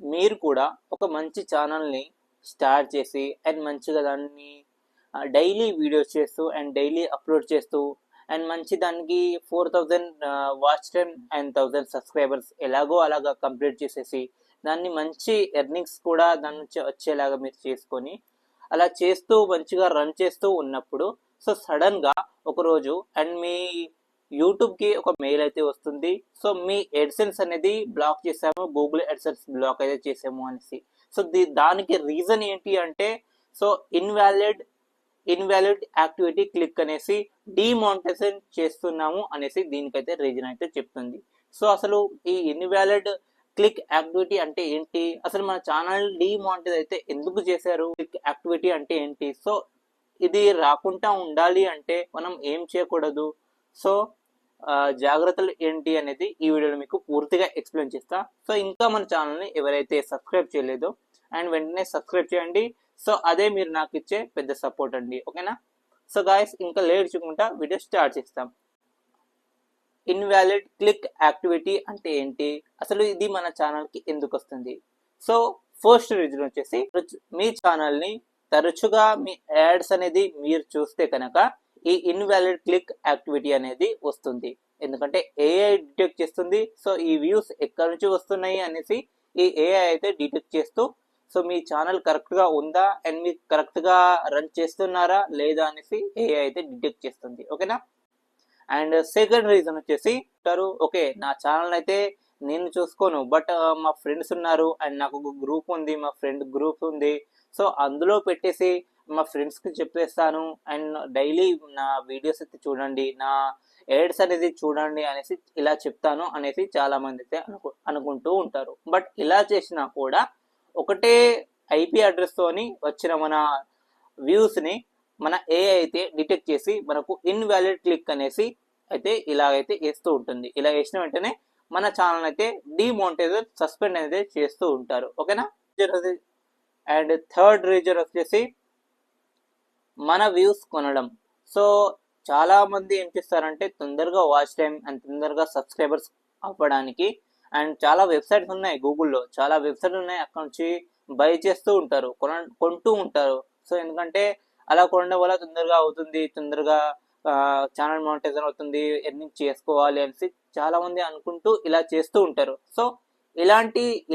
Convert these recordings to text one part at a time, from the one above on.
మీరు కూడా ఒక మంచి ఛానల్ని స్టార్ట్ చేసి అండ్ మంచిగా దాన్ని డైలీ వీడియోస్ చేస్తూ అండ్ డైలీ అప్లోడ్ చేస్తూ అండ్ మంచి దానికి 4000 వాచ్ టైమ్ అండ్ 1000 సబ్స్క్రైబర్స్ ఎలాగో అలాగా కంప్లీట్ చేసేసి దాన్ని మంచి ఎర్నింగ్స్ కూడా దాని నుంచి వచ్చేలాగా మీరు చేసుకొని అలా చేస్తూ మంచిగా రన్ చేస్తూ ఉన్నప్పుడు సో సడన్గా ఒకరోజు అండ్ మీ యూట్యూబ్కి ఒక మెయిల్ అయితే వస్తుంది. సో మీ ఎడ్సెన్స్ అనేది బ్లాక్ చేసాము, గూగుల్ ఎడ్సెన్స్ బ్లాక్ అయితే చేసాము అనేసి. సో దానికి రీజన్ ఏంటి అంటే సో ఇన్వాలిడ్ యాక్టివిటీ క్లిక్ అనేసి డిమానిటైజేషన్ చేస్తున్నాము అనేసి దీనికైతే రీజన్ అయితే చెప్తుంది. సో అసలు ఈ ఇన్వాలిడ్ క్లిక్ యాక్టివిటీ అంటే ఏంటి, అసలు మన ఛానల్ డిమానిటైజ్ అయితే ఎందుకు చేశారు, క్లిక్ యాక్టివిటీ అంటే ఏంటి, సో ఇది రాకుండా ఉండాలి అంటే మనం ఏం చేయకూడదు, సో జాగ్రత్తలు ఏంటి అనేది ఈ వీడియోలో మీకు పూర్తిగా ఎక్స్ప్లెయిన్ చేస్తా. సో ఇంకా మన ఛానల్ని ఎవరైతే సబ్స్క్రైబ్ చేయలేదో అండ్ వెంటనే సబ్స్క్రైబ్ చేయండి. సో అదే మీరు నాకు ఇచ్చే పెద్ద సపోర్ట్ అండి, ఓకేనా. సో గాయస్ ఇంకా లేట్ చేయకుండా వీడియో స్టార్ట్ చేస్తాం. ఇన్వాలిడ్ క్లిక్ యాక్టివిటీ అంటే ఏంటి, అసలు ఇది మన ఛానల్కి ఎందుకు వస్తుంది. సో ఫస్ట్ రీజన్ వచ్చేసి మీ ఛానల్ని తరచుగా మీ యాడ్స్ అనేది మీరు చూస్తే కనుక ఈ ఇన్వాలిడ్ క్లిక్ యాక్టివిటీ అనేది వస్తుంది. ఎందుకంటే ఏఐ డిటెక్ట్ చేస్తుంది. సో ఈ వ్యూస్ ఎక్కడి నుంచి వస్తున్నాయి అనేసి ఈ ఏఐ అయితే డిటెక్ట్ చేస్తూ సో మీ ఛానల్ కరెక్ట్గా ఉందా అండ్ మీరు కరెక్ట్గా రన్ చేస్తున్నారా లేదా అనేసి ఏఐ అయితే డిటెక్ట్ చేస్తుంది, ఓకేనా. అండ్ సెకండ్ రీజన్ వచ్చేసి ఓకే నా ఛానల్ అయితే నేను చూసుకోను, బట్ మా ఫ్రెండ్స్ ఉన్నారు అండ్ నాకు ఒక గ్రూప్ ఉంది, మా ఫ్రెండ్ గ్రూప్ ఉంది, సో అందులో పెట్టేసి మా ఫ్రెండ్స్కి చెప్పేస్తాను అండ్ డైలీ నా వీడియోస్ అయితే చూడండి, నా యాడ్స్ అనేది చూడండి అనేసి ఇలా చెప్తాను అనేసి చాలామంది అయితే అనుకుంటూ ఉంటారు. బట్ ఇలా చేసినా కూడా ఒకటే ఐపీ అడ్రస్తోని వచ్చిన మన వ్యూస్ని మన ఏఐ అయితే డిటెక్ట్ చేసి మనకు ఇన్వాలిడ్ క్లిక్ అనేసి అయితే ఇలాగైతే వేస్తూ ఉంటుంది. ఇలా వేసిన వెంటనే మన ఛానల్ అయితే డిమానిటైజ్ సస్పెండ్ అయితే చేస్తూ ఉంటారు, ఓకేనా. అండ్ థర్డ్ రీజన్ వచ్చేసి మన వ్యూస్ కొనడం. సో చాలా మంది ఏం చేస్తారంటే తొందరగా వాచ్ టైం అండ్ తొందరగా సబ్స్క్రైబర్స్ అవ్వడానికి అండ్ చాలా వెబ్సైట్స్ ఉన్నాయి, గూగుల్లో చాలా వెబ్సైట్స్ ఉన్నాయి, అక్కడ నుంచి బై చేస్తూ ఉంటారు, కొంటూ ఉంటారు. సో ఎందుకంటే అలా కొనడం వల్ల తొందరగా అవుతుంది, తొందరగా ఛానల్ మానిటైజేషన్ అవుతుంది, ఎర్నింగ్ చేసుకోవాలి అనేసి చాలా మంది అనుకుంటూ ఇలా చేస్తూ ఉంటారు. సో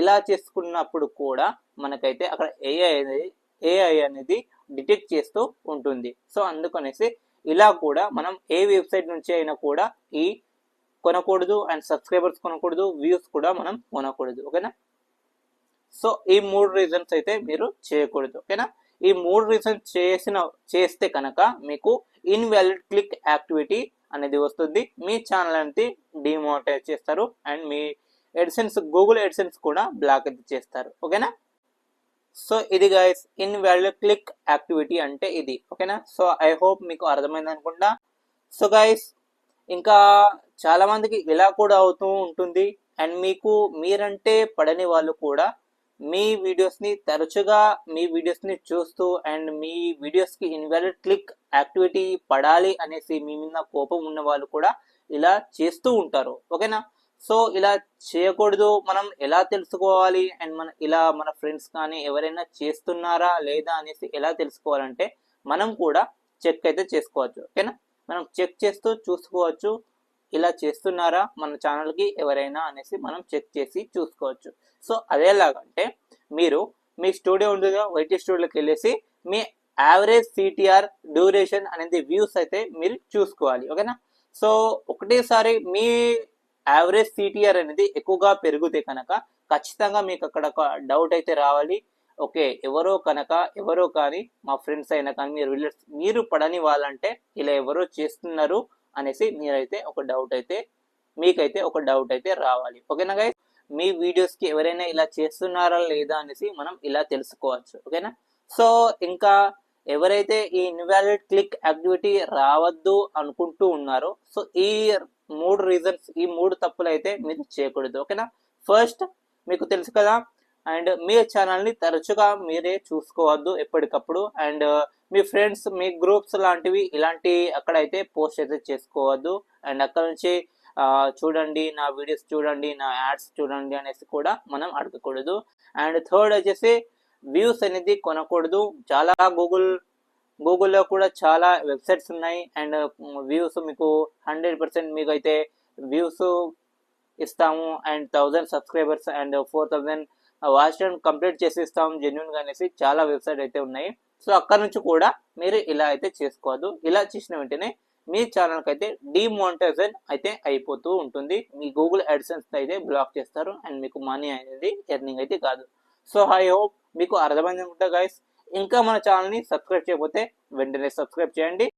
ఇలా చేసుకున్నప్పుడు కూడా మనకైతే అక్కడ ఏఐ అనేది డిటెక్ట్ చేస్తూ ఉంటుంది. సో అందుకనేసి ఇలా కూడా మనం ఏ వెబ్సైట్ నుంచి అయినా కూడా ఈ కొనకూడదు అండ్ సబ్స్క్రైబర్స్ కొనకూడదు, వ్యూస్ కూడా మనం కొనకూడదు, ఓకేనా. సో ఈ 3 రీజన్స్ అయితే మీరు చేయకూడదు, ఓకేనా. ఈ 3 రీజన్స్ చేస్తే కనుక మీకు ఇన్వాలిడ్ క్లిక్ యాక్టివిటీ అనేది వస్తుంది, మీ ఛానల్ అనేది డిమానిటైజ్ చేస్తారు అండ్ మీ ఎడ్సెన్స్ గూగుల్ ఎడ్సెన్స్ కూడా బ్లాక్ అయితే చేస్తారు, ఓకేనా. సో ఇది గైస్ ఇన్వాలిడ్ క్లిక్ యాక్టివిటీ అంటే ఇది, ఓకేనా. సో ఐ హోప్ మీకు అర్థమైంది అనుకుంటా. సో గైస్ ఇంకా చాలా మందికి ఇలా కూడా అవుతూ ఉంటుంది అండ్ మీరంటే పడని వాళ్ళు కూడా మీ వీడియోస్ని తరచుగా మీ వీడియోస్ని చూస్తూ అండ్ మీ వీడియోస్కి ఇన్వాలిడ్ క్లిక్ యాక్టివిటీ పడాలి అనేసి మీ మీద కోపం ఉన్న వాళ్ళు కూడా ఇలా చేస్తూ ఉంటారు, ఓకేనా. సో ఇలా చేయకూడదు, మనం ఎలా తెలుసుకోవాలి అండ్ మన ఫ్రెండ్స్ కానీ ఎవరైనా చేస్తున్నారా లేదా అనేసి ఎలా తెలుసుకోవాలంటే మనం కూడా చెక్ అయితే చేసుకోవచ్చు, ఓకేనా. మనం చెక్ చేస్తూ చూసుకోవచ్చు, ఇలా చేస్తున్నారా మన ఛానల్కి ఎవరైనా అనేసి మనం చెక్ చేసి చూసుకోవచ్చు. సో అదేలాగంటే మీరు మీ స్టూడియో ఉంటుందో వైటీ స్టూడియోకి వెళ్ళేసి మీ యావరేజ్ సిటిఆర్ డ్యూరేషన్ అనేది వ్యూస్ అయితే మీరు చూసుకోవాలి, ఓకేనా. సో ఒకటేసారి మీ యావరేజ్ సిటిఆర్ అనేది ఎక్కువగా పెరిగితే కనుక ఖచ్చితంగా మీకు అక్కడ ఒక డౌట్ అయితే రావాలి. ఓకే ఎవరో కానీ మా ఫ్రెండ్స్ అయినా కానీ మీరు పడని వాళ్ళంటే ఇలా ఎవరో చేస్తున్నారు అనేసి మీకైతే ఒక డౌట్ అయితే రావాలి, ఓకేనా గైస్. మీ వీడియోస్కి ఎవరైనా ఇలా చేస్తున్నారా లేదా అనేసి మనం ఇలా తెలుసుకోవచ్చు, ఓకేనా. సో ఇంకా ఎవరైతే ఈ ఇన్వాలిడ్ క్లిక్ యాక్టివిటీ రావద్దు అనుకుంటూ ఉన్నారో సో ఈ 3 రీజన్స్, ఈ 3 తప్పులు అయితే మీరు చేయకూడదు, ఓకేనా. ఫస్ట్ మీకు తెలుసు కదా, అండ్ మీ ఛానల్ని తరచుగా మీరే చూసుకోవద్దు ఎప్పటికప్పుడు, and me friends me groups లాంటివి ఇలాంటి అక్కడైతే పోస్ట్ అయితే చేసుకోవద్దు అండ్ అక్కడ నుంచి చూడండి నా వీడియోస్ చూడండి, నా యాడ్స్ చూడండి అనేసి కూడా మనం అడగకూడదు. అండ్ థర్డ్ వచ్చేసి వ్యూస్ అనేది కొనకూడదు. చాలా గూగుల్లో కూడా చాలా వెబ్సైట్స్ ఉన్నాయి. అండ్ వ్యూస్ మీకు 100% మీకు అయితే వ్యూస్ ఇస్తాము and 1000 subscribers and 4000 watch time complete చేసి ఇస్తాము జెన్యున్గా అనేసి చాలా వెబ్సైట్ అయితే ఉన్నాయి. సో అక్కడ నుంచి కూడా మీరు ఇలా అయితే చేసుకోవద్దు. ఇలా చేసిన వెంటనే మీ ఛానల్కి అయితే డిమానిటైజేషన్ అయితే అయిపోతూ ఉంటుంది. మీ గూగుల్ అడ్సెన్స్ అయితే బ్లాక్ చేస్తారు అండ్ మీకు మనీ అనేది ఎర్నింగ్ అయితే కాదు. సో ఐ హోప్ మీకు అర్థమైంది అనుకుంటా గైస్. ఇంకా మన ఛానల్ని సబ్స్క్రైబ్ చేయకపోతే వెంటనే సబ్స్క్రైబ్ చేయండి.